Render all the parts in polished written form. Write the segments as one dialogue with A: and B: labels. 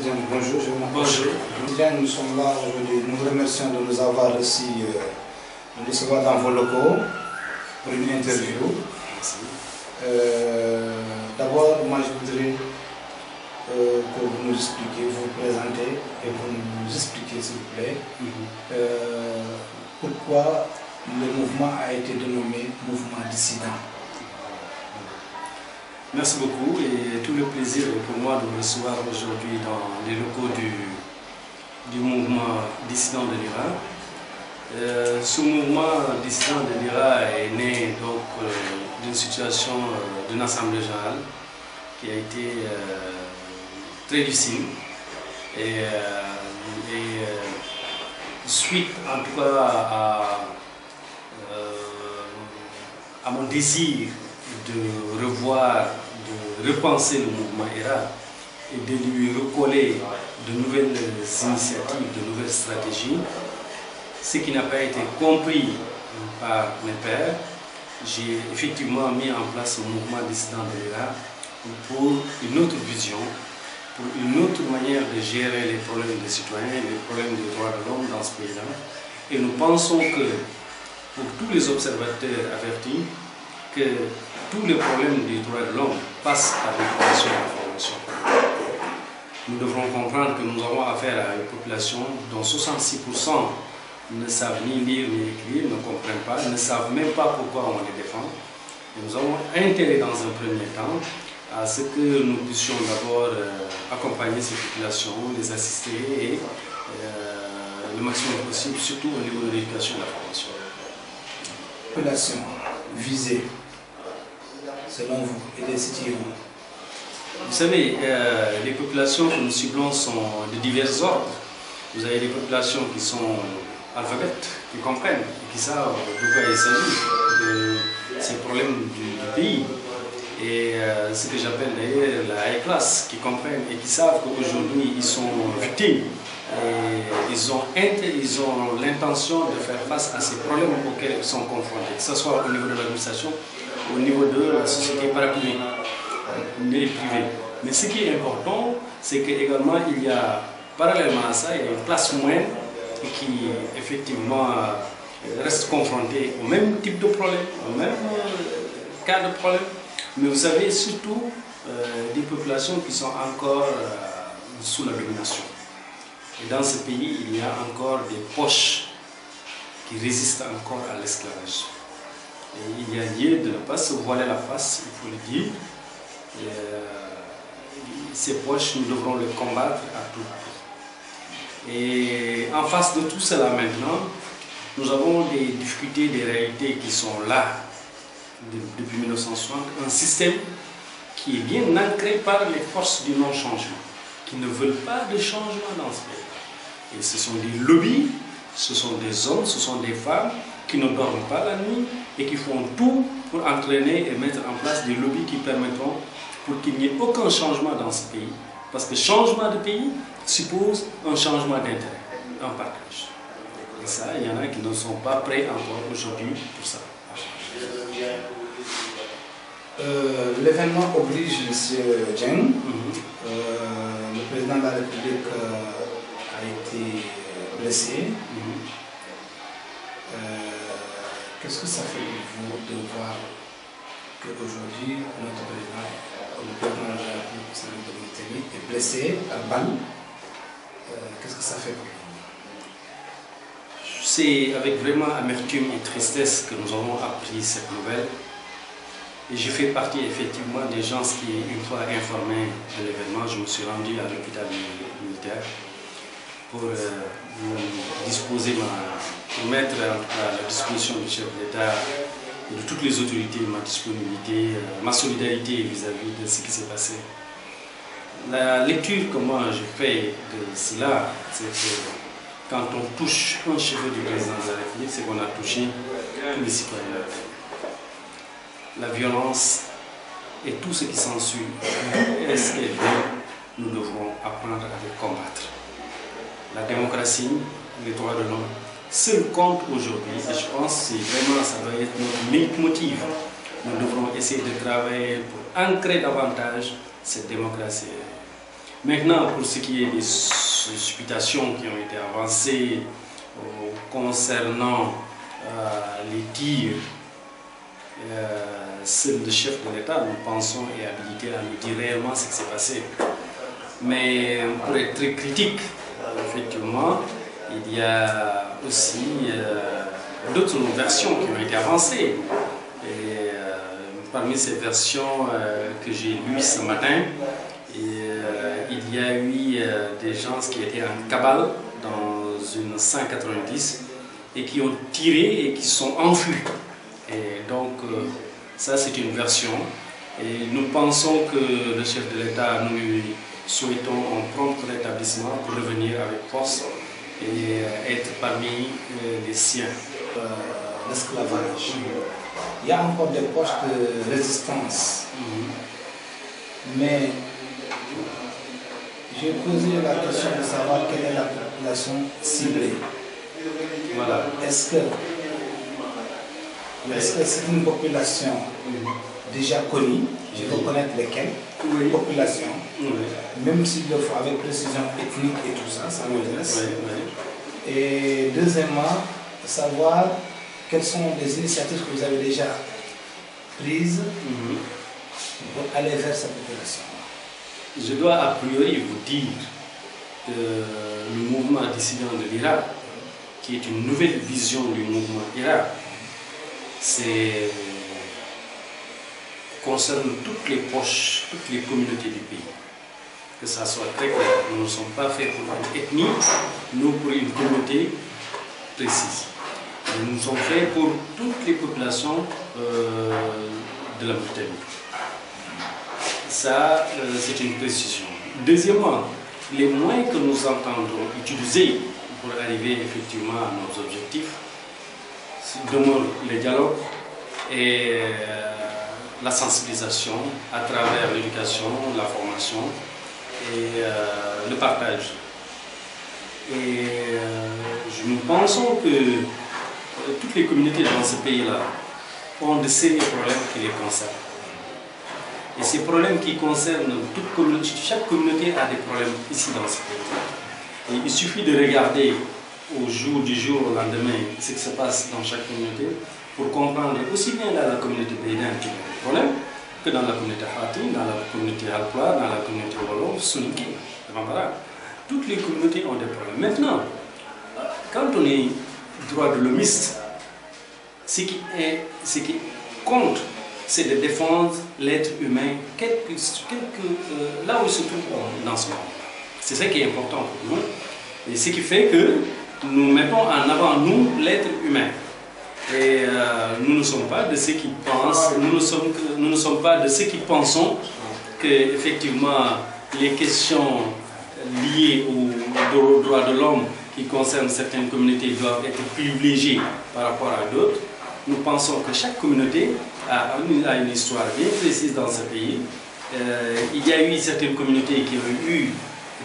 A: Diane, bonjour.
B: Bonjour.
A: Diane, nous sommes là aujourd'hui. Nous vous remercions de nous avoir reçus, de nous recevoir dans vos locaux pour une interview.
B: Merci.
A: D'abord, moi je voudrais que vous nous expliquiez, vous vous présentez et vous nous expliquez s'il vous plaît pourquoi le mouvement a été dénommé mouvement dissident.
B: Merci beaucoup et tout le plaisir est pour moi de vous recevoir aujourd'hui dans les locaux du mouvement dissident de l'IRA. Ce mouvement dissident de l'IRA est né donc d'une situation d'une assemblée générale qui a été très difficile et suite en tout cas à mon désir de revoir, de repenser le mouvement IRA et de lui recoller de nouvelles initiatives, de nouvelles stratégies, ce qui n'a pas été compris par mes pairs, j'ai effectivement mis en place le mouvement dissident de l'IRA pour une autre vision, pour une autre manière de gérer les problèmes des citoyens, les problèmes des droits de l'homme dans ce pays-là. Et nous pensons que, pour tous les observateurs avertis, que tous les problèmes des droits de l'homme passent par l'éducation et l'information. Nous devrons comprendre que nous avons affaire à une population dont 66% ne savent ni lire ni écrire, ne comprennent pas, ne savent même pas pourquoi on les défend. Et nous avons intérêt dans un premier temps à ce que nous puissions d'abord accompagner ces populations, les assister et le maximum possible, surtout au niveau de l'éducation et de la formation.
A: Population visée, selon vous, et les situez où?
B: Vous savez, les populations que nous ciblons sont de divers ordres. Vous avez des populations qui sont alphabètes, qui comprennent, qui savent de quoi il s'agit, de ces problèmes du pays. Et ce que j'appelle d'ailleurs la high class, qui comprennent et qui savent qu'aujourd'hui ils sont victimes et ils ont l'intention de faire face à ces problèmes auxquels ils sont confrontés, que ce soit au niveau de l'administration, au niveau de la société parapublique, les privés. Mais ce qui est important, c'est qu'également il y a, parallèlement à ça, il y a une classe moyenne qui effectivement reste confrontée au même type de problème, au même cas de problème. Mais vous savez, surtout des populations qui sont encore sous la domination. Et dans ce pays, il y a encore des poches qui résistent encore à l'esclavage. Et il y a lieu de ne pas se voiler la face, il faut le dire. Ces poches, nous devrons les combattre à tout prix. Et en face de tout cela maintenant, nous avons des difficultés, des réalités qui sont là depuis 1960, un système qui est bien ancré par les forces du non-changement, qui ne veulent pas de changement dans ce pays. Et ce sont des lobbies, ce sont des hommes, ce sont des femmes qui ne dorment pas la nuit et qui font tout pour entraîner et mettre en place des lobbies qui permettront pour qu'il n'y ait aucun changement dans ce pays. Parce que changement de pays suppose un changement d'intérêt, un partage. Et ça, il y en a qui ne sont pas prêts encore aujourd'hui pour ça.
A: L'événement oblige M. Dieng. Le président de la République a été blessé. Qu'est-ce que ça fait pour vous de voir qu'aujourd'hui notre président, le président de la République est blessé à balle? Qu'est-ce que ça fait pour vous?
B: C'est avec vraiment amertume et tristesse que nous avons appris cette nouvelle. Et je fais partie effectivement des gens qui, une fois informés de l'événement, je me suis rendu à l'hôpital militaire pour disposer pour mettre à la disposition du chef de l'État et de toutes les autorités ma disponibilité, ma solidarité vis-à-vis de ce qui s'est passé. La lecture que moi je fais de cela, c'est que quand on touche un cheveu du président de la République, c'est qu'on a touché tous les citoyens. La violence et tout ce qui s'ensuit, est-ce qu'elle vient, nous devrons apprendre à les combattre. La démocratie, les droits de l'homme, seul compte aujourd'hui, et je pense que vraiment ça doit être notre leitmotiv. Nous devrons essayer de travailler pour ancrer davantage cette démocratie. Maintenant, pour ce qui est des supputations qui ont été avancées concernant les tirs, seul le chef de l'État, nous pensons, est habilité à nous dire réellement ce qui s'est passé. Mais pour être très critique, effectivement, il y a aussi d'autres versions qui ont été avancées. Et parmi ces versions que j'ai lues ce matin, il y a eu des gens qui étaient en cabale dans une 190 et qui ont tiré et qui sont enfuis. Et donc, ça c'est une version. Et nous pensons que le chef de l'État, nous lui souhaitons un prompt rétablissement pour revenir avec force et être parmi les siens.
A: L'esclavage. Il y a encore des poches de résistance. Mais j'ai posé la question de savoir quelle est la population ciblée.
B: Voilà.
A: Est-ce que c'est une population déjà connue? Je veux connaître lesquelles populations, même s'il le faut avec précision ethnique et tout ça, ça m'intéresse. Et deuxièmement, savoir quelles sont les initiatives que vous avez déjà prises pour aller vers cette population.
B: Je dois a priori vous dire que le mouvement dissident de l'Irak, qui est une nouvelle vision du mouvement Irak, concerne toutes les poches, toutes les communautés du pays. Que ça soit très clair, nous ne sommes pas faits pour une ethnie, nous pour une communauté précise. Nous sommes faits pour toutes les populations de la Mauritanie. Ça, c'est une précision. Deuxièmement, les moyens que nous entendons utiliser pour arriver effectivement à nos objectifs demeurent les dialogues et la sensibilisation à travers l'éducation, la formation et le partage. Et nous pensons que toutes les communautés dans ce pays-là ont de sérieux problèmes qui les concernent. Et ces problèmes qui concernent chaque communauté a des problèmes ici dans ce pays. Et il suffit de regarder au jour du jour au lendemain ce qui se passe dans chaque communauté pour comprendre aussi bien dans la communauté bédane qu'il y a des problèmes que dans la communauté Hati, dans la communauté Alpla, dans la communauté Wolof, Soninké, Bambara. Toutes les communautés ont des problèmes. Maintenant, quand on est droit de l'homiste, ce qui compte, c'est de défendre l'être humain, là où il se trouve dans ce monde. C'est ça qui est important pour nous. Et ce qui fait que nous mettons en avant, nous, l'être humain. Et nous ne sommes pas de ceux qui pensent, nous ne sommes pas de ceux qui pensons que, effectivement, les questions liées aux droits de l'homme qui concernent certaines communautés doivent être privilégiées par rapport à d'autres. Nous pensons que chaque communauté a une histoire bien précise dans ce pays. Il y a eu certaines communautés qui ont eu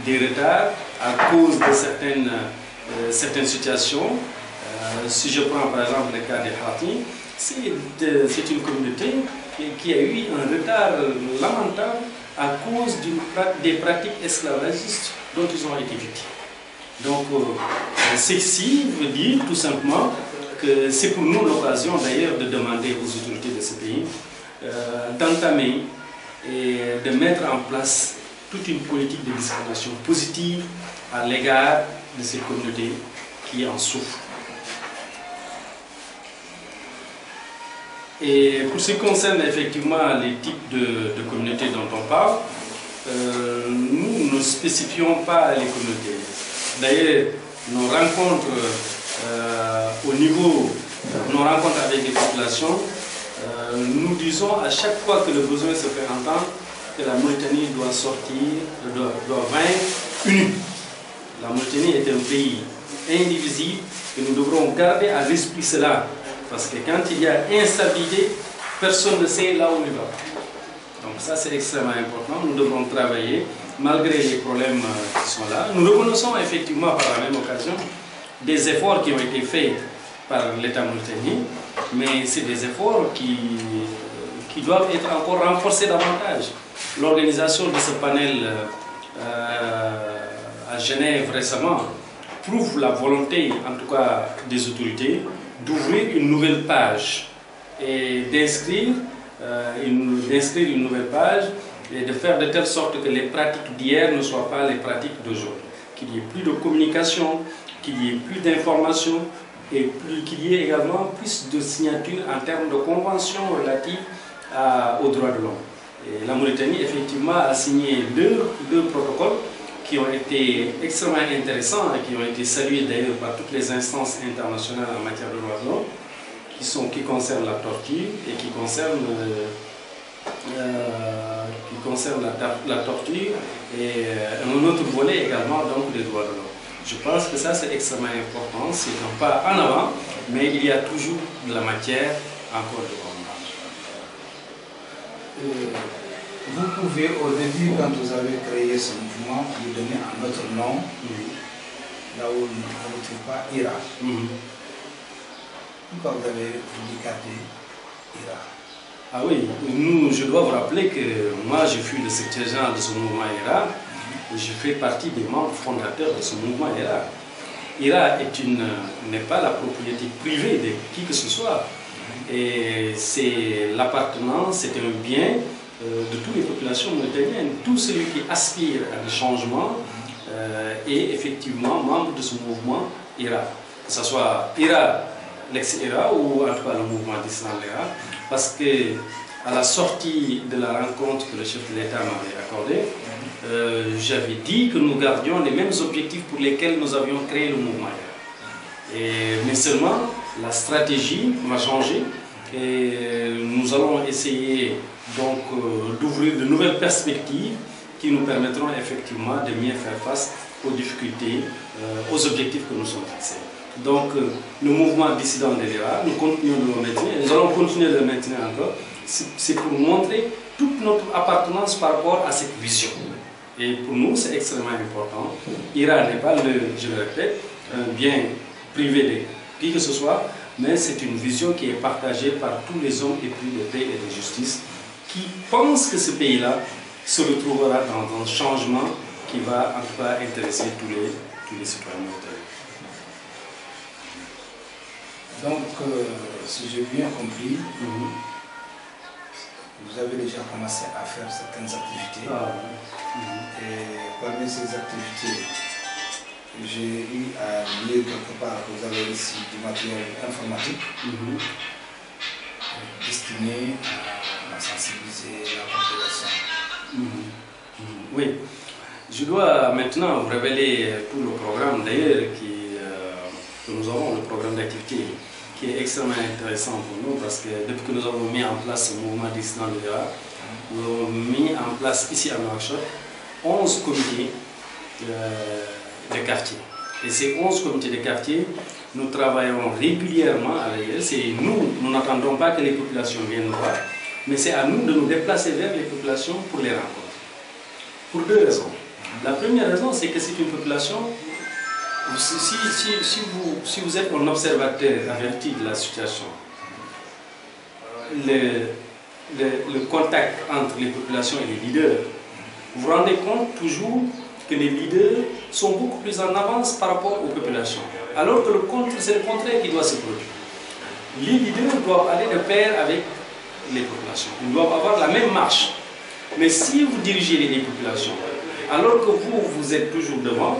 B: des retards à cause de certaines situations. Si je prends par exemple le cas des Hati, c'est une communauté qui a eu un retard lamentable à cause des pratiques esclavagistes dont ils ont été victimes. Donc, ceci veut dire tout simplement que c'est pour nous l'occasion d'ailleurs de demander aux autorités de ce pays d'entamer et de mettre en place toute une politique de discrimination positive à l'égard de ces communautés qui en souffrent. Et pour ce qui concerne effectivement les types de communautés dont on parle, nous ne spécifions pas les communautés. D'ailleurs, nos rencontres nos rencontres avec les populations, nous disons à chaque fois que le besoin se fait entendre que la Mauritanie doit sortir, doit vaincre unie. La Mauritanie est un pays indivisible et nous devrons garder à l'esprit cela. Parce que quand il y a instabilité, personne ne sait là où il va. Donc ça c'est extrêmement important. Nous devrons travailler malgré les problèmes qui sont là. Nous reconnaissons effectivement par la même occasion des efforts qui ont été faits par l'État mauritanien, mais c'est des efforts qui doivent être encore renforcés davantage. L'organisation de ce panel à Genève récemment prouve la volonté, en tout cas des autorités, d'ouvrir une nouvelle page et d'inscrire une nouvelle page et de faire de telle sorte que les pratiques d'hier ne soient pas les pratiques d'aujourd'hui. Qu'il y ait plus de communication, qu'il y ait plus d'informations et qu'il y ait également plus de signatures en termes de conventions relatives aux droits de l'homme. Et la Mauritanie, effectivement, a signé deux protocoles qui ont été extrêmement intéressants et qui ont été salués d'ailleurs par toutes les instances internationales en matière de droits de l'homme, qui concernent la torture et qui concernent la torture et un autre volet également donc des droits de l'homme. Je pense que ça c'est extrêmement important, c'est un pas en avant, mais il y a toujours de la matière encore devant nous.
A: Vous pouvez au début, quand vous avez créé ce mouvement, lui donner un autre nom, là où on ne retrouve pas IRA. Pourquoi vous avez voulu garder IRA?
B: Ah oui, je dois vous rappeler que moi je suis le secrétaire général de ce mouvement IRA et je fais partie des membres fondateurs de ce mouvement IRA. IRA n'est pas la propriété privée de qui que ce soit et c'est l'appartenance, c'est un bien de toutes les populations mauritaniennes. Tout celui qui aspire à des changements est effectivement membre de ce mouvement IRA, que ce soit IRA, l'ex-IRA ou en tout cas le mouvement dissident IRA. Parce que à la sortie de la rencontre que le chef de l'État m'avait accordée, j'avais dit que nous gardions les mêmes objectifs pour lesquels nous avions créé le mouvement. Mais seulement la stratégie va changer et nous allons essayer donc d'ouvrir de nouvelles perspectives qui nous permettront effectivement de mieux faire face aux difficultés, aux objectifs que nous sommes fixés. Donc, le mouvement dissident de l'IRA, nous continuons de le maintenir, nous allons continuer de le maintenir encore. C'est pour montrer toute notre appartenance par rapport à cette vision. Et pour nous, c'est extrêmement important. IRA n'est pas, je le répète, un bien privé de qui que ce soit, mais c'est une vision qui est partagée par tous les hommes épris de paix et de justice qui pensent que ce pays-là se retrouvera dans un changement qui va en tout cas intéresser tous les citoyens mauritaniens.
A: Donc, si j'ai bien compris, vous avez déjà commencé à faire certaines activités. Et parmi ces activités, j'ai eu à lire quelque part que vous avez ici du matériel informatique destiné à sensibiliser la population.
B: Oui, je dois maintenant vous révéler tout le programme d'ailleurs que nous avons, le programme d'activité, qui est extrêmement intéressant pour nous parce que depuis que nous avons mis en place ce mouvement dissident de l'IRA, nous avons mis en place ici à Nouakchott 11 comités de quartier. Et ces 11 comités de quartier, nous travaillons régulièrement avec eux. Nous n'attendons pas que les populations viennent nous voir, mais c'est à nous de nous déplacer vers les populations pour les rencontrer. Pour deux raisons. La première raison, c'est que c'est une population. Si vous êtes un observateur averti de la situation, le contact entre les populations et les leaders, vous vous rendez compte toujours que les leaders sont beaucoup plus en avance par rapport aux populations. Alors que c'est le contraire qui doit se produire. Les leaders doivent aller de pair avec les populations. Ils doivent avoir la même marche. Mais si vous dirigez les populations, alors que vous êtes toujours devant,